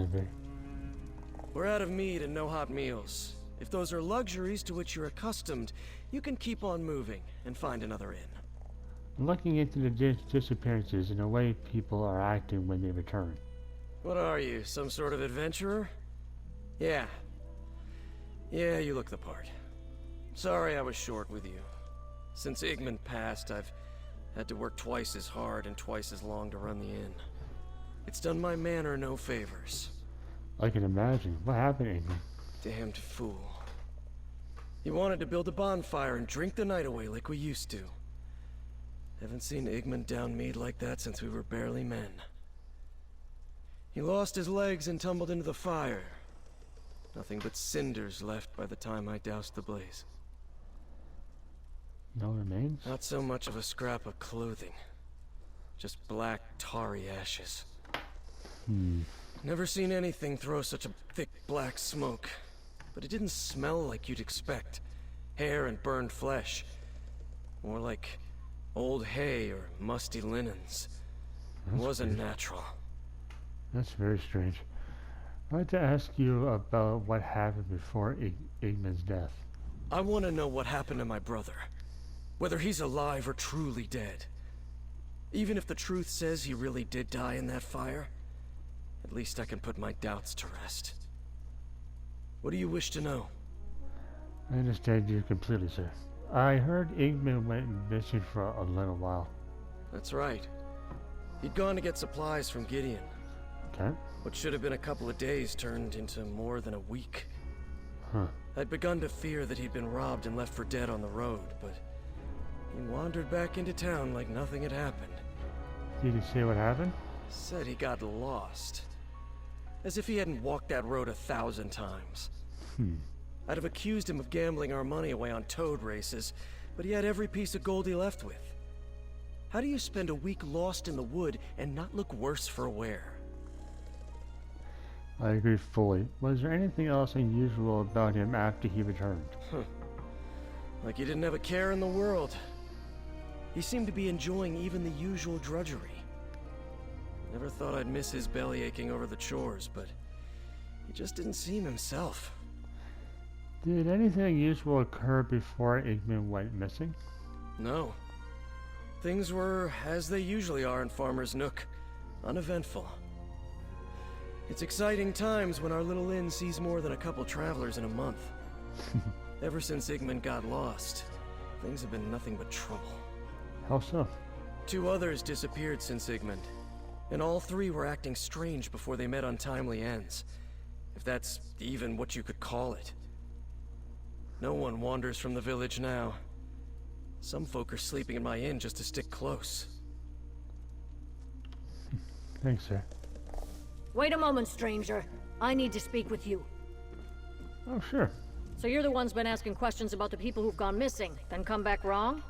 hungry. We're out of meat and no hot meals. If those are luxuries to which you're accustomed, you can keep on moving and find another inn. I'm looking into the disappearances and the way people are acting when they return. What are you, some sort of adventurer? Yeah. Yeah, you look the part. Sorry I was short with you. Since Igmund passed, I've had to work twice as hard and twice as long to run the inn. It's done my manor no favors. I can imagine. What happened, Igmund? Damned fool. He wanted to build a bonfire and drink the night away like we used to. Haven't seen Igmund down mead like that since we were barely men. He lost his legs and tumbled into the fire. Nothing but cinders left by the time I doused the blaze. No remains? Not so much of a scrap of clothing. Just black, tarry ashes. Never seen anything throw such a thick black smoke. But it didn't smell like you'd expect. Hair and burned flesh. More like old hay or musty linens. It wasn't natural. That's very strange. I'd like to ask you about what happened before Igmund's death. I want to know what happened to my brother. Whether he's alive or truly dead. Even if the truth says he really did die in that fire, at least I can put my doubts to rest. What do you wish to know? I understand you completely, sir. I heard Igmund went missing for a little while. That's right. He'd gone to get supplies from Gideon. Okay. What should have been a couple of days turned into more than a week. Huh. I'd begun to fear that he'd been robbed and left for dead on the road, but he wandered back into town like nothing had happened. Did he say what happened? Said he got lost. As if he hadn't walked that road 1,000 times. I'd have accused him of gambling our money away on toad races, but he had every piece of gold he left with. How do you spend a week lost in the wood and not look worse for wear? I agree fully. Was there anything else unusual about him after he returned? Like he didn't have a care in the world. He seemed to be enjoying even the usual drudgery. Never thought I'd miss his belly aching over the chores, but he just didn't seem himself. Did anything unusual occur before Igmund went missing? No. Things were as they usually are in Farmer's Nook. Uneventful. It's exciting times when our little inn sees more than a couple travelers in a month. Ever since Igmund got lost, things have been nothing but trouble. How so? 2 others disappeared since Igmund, and all 3 were acting strange before they met untimely ends. If that's even what you could call it. No one wanders from the village now. Some folk are sleeping in my inn just to stick close. Thanks, sir. Wait a moment, stranger. I need to speak with you. Oh, sure. So you're the one's been asking questions about the people who've gone missing, then come back wrong?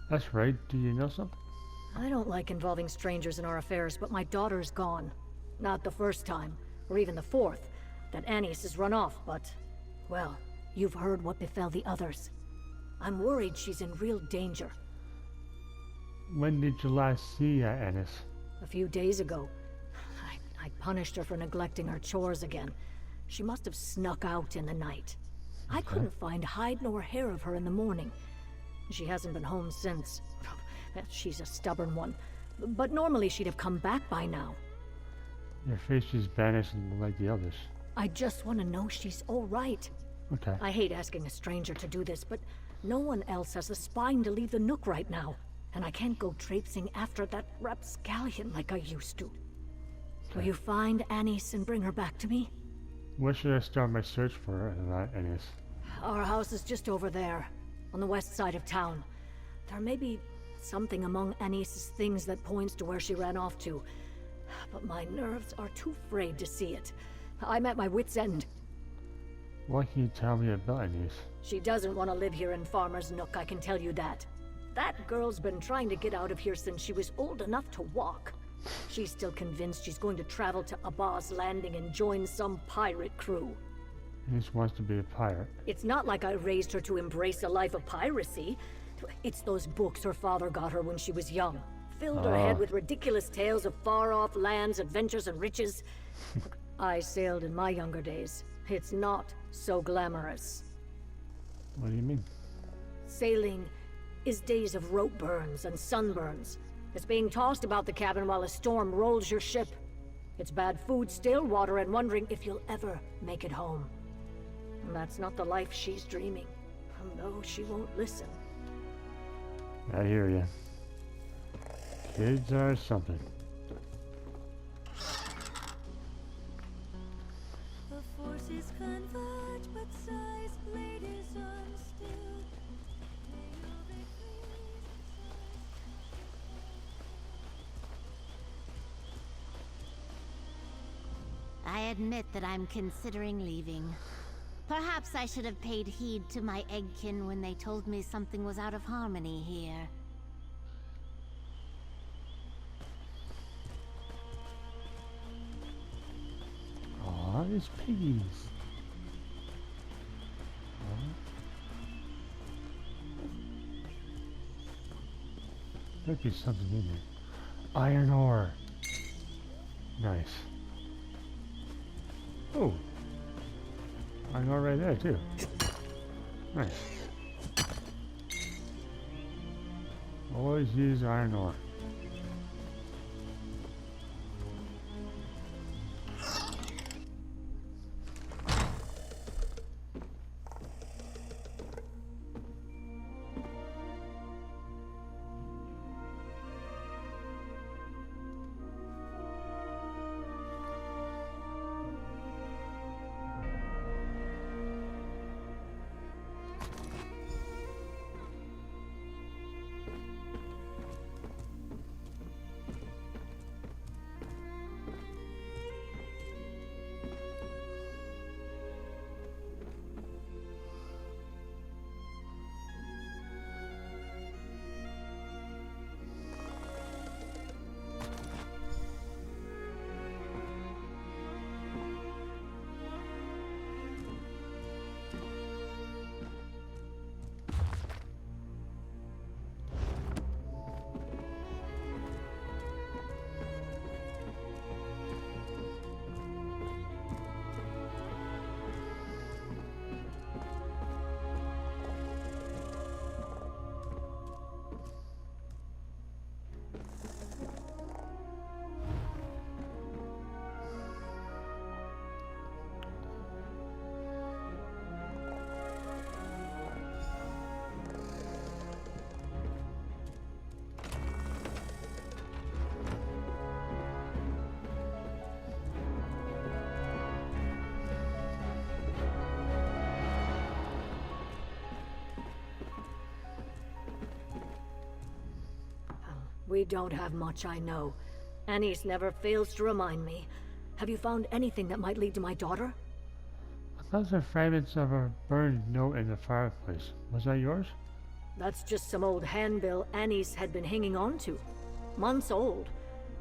That's right. Do you know something? I don't like involving strangers in our affairs, but my daughter's gone. Not the first time, or even the 4th, that Annis has run off, but... well, you've heard what befell the others. I'm worried she's in real danger. When did you last see Annis? A few days ago. I punished her for neglecting her chores again. She must have snuck out in the night. I couldn't find hide nor hair of her in the morning. She hasn't been home since. She's a stubborn one. But normally she'd have come back by now. Your face is vanished like the others. I just want to know she's all right. Okay. I hate asking a stranger to do this, but no one else has the spine to leave the Nook right now. And I can't go traipsing after that rapscallion like I used to. Will you find Annis and bring her back to me? Where should I start my search for Annis? Our house is just over there, on the west side of town. There may be something among Annis's things that points to where she ran off to, but my nerves are too frayed to see it. I'm at my wit's end. What can you tell me about Annis? She doesn't want to live here in Farmer's Nook, I can tell you that. That girl's been trying to get out of here since she was old enough to walk. She's still convinced she's going to travel to Abba's Landing and join some pirate crew. Annis wants to be a pirate. It's not like I raised her to embrace a life of piracy. It's those books her father got her when she was young. Filled her head with ridiculous tales of far-off lands, adventures, and riches. I sailed in my younger days. It's not so glamorous. What do you mean? Sailing is days of rope burns and sunburns. It's being tossed about the cabin while a storm rolls your ship. It's bad food, stale water, and wondering if you'll ever make it home. And that's not the life she's dreaming. No, she won't listen. I hear you. Kids are something. The forces converge, but sigh's blade is unstilled. I admit that I'm considering leaving. Perhaps I should have paid heed to my eggkin when they told me something was out of harmony here. Aw, it's piggies. There'd be something in there. Iron ore. Nice. Oh. Iron ore right there too. Nice. Always use iron ore. We don't have much, I know. Annie's never fails to remind me. Have you found anything that might lead to my daughter? I thought the fragments of a burned note in the fireplace. Was that yours? That's just some old handbill Annie's had been hanging on to. Months old.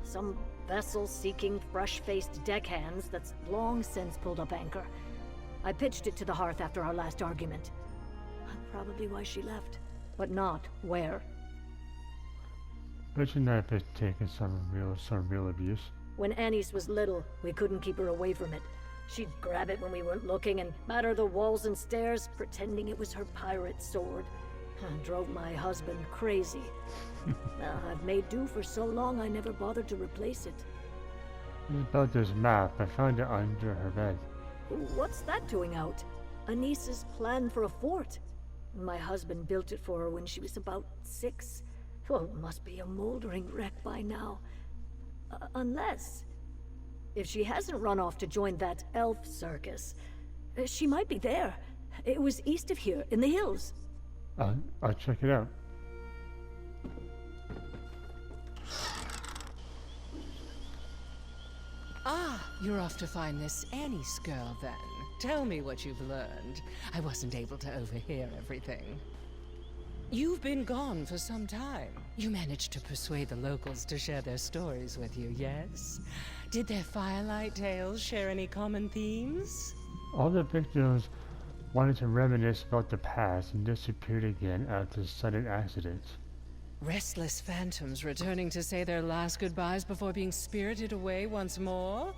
Some vessel seeking fresh-faced deckhands that's long since pulled up anchor. I pitched it to the hearth after our last argument. Probably why she left, but not where. Bet you that bitch taking some real abuse. When Annie's was little, we couldn't keep her away from it. She'd grab it when we weren't looking and batter the walls and stairs, pretending it was her pirate sword. Drove my husband crazy. I've made do for so long I never bothered to replace it. It's about this map. I found it under her bed. What's that doing out? Anissa's plan for a fort. My husband built it for her when she was about 6. Oh, it must be a moldering wreck by now. Unless... if she hasn't run off to join that elf circus, she might be there. It was east of here, in the hills. I'll check it out. Ah, you're off to find this Annie's girl then. Tell me what you've learned. I wasn't able to overhear everything. You've been gone for some time. You managed to persuade the locals to share their stories with you, yes? Did their firelight tales share any common themes? All the victims wanted to reminisce about the past and disappeared again after sudden accidents. Restless phantoms returning to say their last goodbyes before being spirited away once more?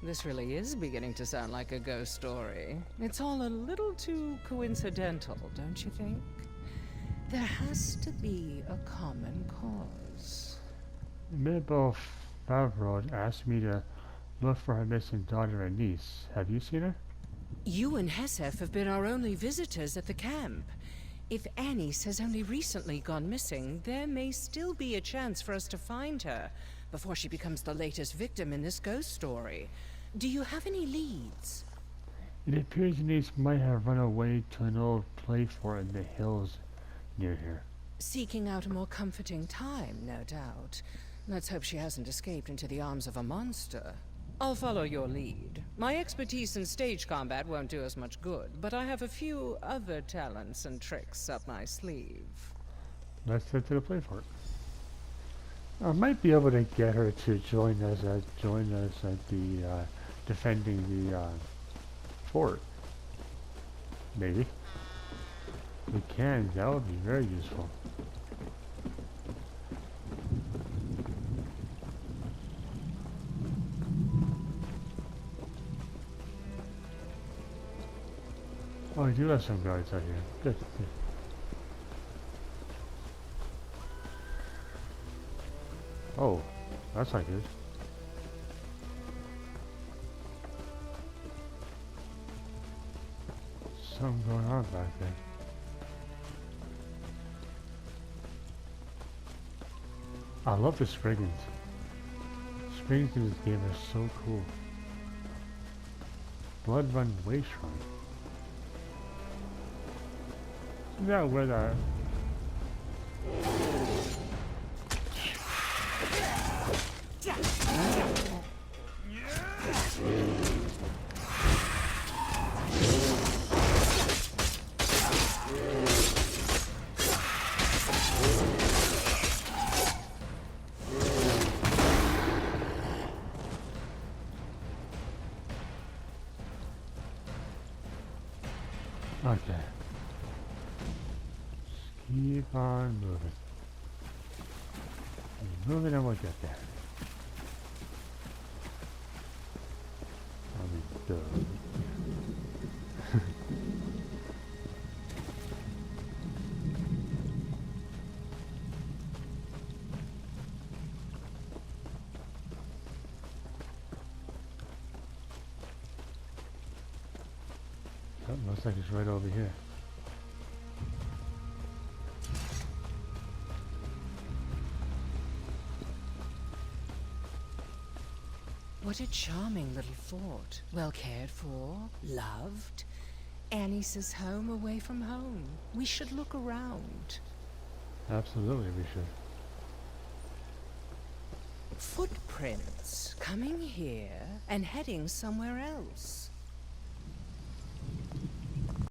This really is beginning to sound like a ghost story. It's all a little too coincidental, don't you think? There has to be a common cause. Mabel Favreau asked me to look for her missing daughter and niece. Have you seen her? You and Hesef have been our only visitors at the camp. If Annis has only recently gone missing, there may still be a chance for us to find her before she becomes the latest victim in this ghost story. Do you have any leads? It appears Niece might have run away to an old play fort in the hills near here. Seeking out a more comforting time, no doubt. Let's hope she hasn't escaped into the arms of a monster. I'll follow your lead. My expertise in stage combat won't do us much good, but I have a few other talents and tricks up my sleeve. Let's head to the play fort. I might be able to get her to join us at the defending the fort. Maybe. If we can, that would be very useful. Oh, we do have some guards out here. Good, good. Oh, that's not good. Something going on back there. I love the Spriggans. Spriggans in this game are so cool. Blood Run Way Shrine. Isn't that where the... Okay. Just keep on moving. Keep moving and we'll get there. I'll be done. Looks like it's right over here. What a charming little fort. Well cared for, loved. Annis's home away from home. We should look around. Absolutely, we should. Footprints coming here and heading somewhere else.